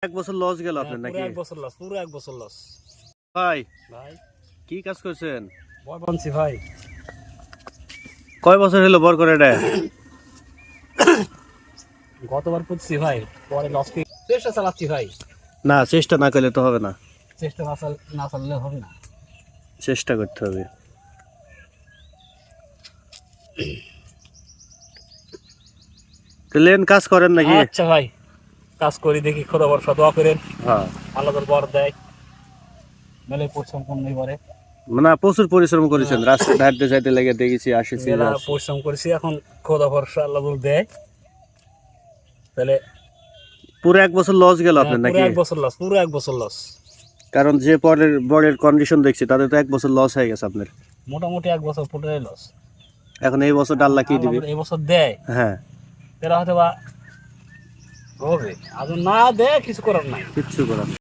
এক বছর লস গেল আপনার নাকি? পুরো এক বছর লস ভাই ভাই। কি কাজ করছেন? বয় বানছি ভাই। কয় বছর হলো বর করে এটা? গতবার পুঁতছি ভাই, পরে লস কি চেষ্টা চালাচ্ছি ভাই। না, চেষ্টা না করলে তো হবে না। চেষ্টা না চালালে হবে না। চেষ্টা করতে হবে। লেন কাজ করেন নাকি? আচ্ছা ভাই, কাজ করি দেখি, খোদা ভরসা, দোয়া করেন। হ্যাঁ, আল্লাহ তোর বর দেয়, মেলে পরিশ্রম কোন নেই পরে। না প্রচুর পরিশ্রম করেছেন, রাস্তা ধারতে যাইতে লেগে দেখেছি আসেছি। মেলা পরিশ্রম করেছি, এখন খোদা ভরসা, আল্লাহ তোর দেয়। তাহলে পুরো এক বছর লস গেল আপনার নাকি? পুরো এক বছর লস। কারণ যে বরের কন্ডিশন দেখছি তাতে তো এক বছর লস হয়ে গেছে আপনার। মোটামুটি এক বছর পুরোটাই লস। এখন এই বছর আল্লাহ কি দিবে? এই বছর দেয়, হ্যাঁ, তারা হয়তো বা হবে, আর না দেয় কিছু করার নাই। কিচ্ছু করার নেই।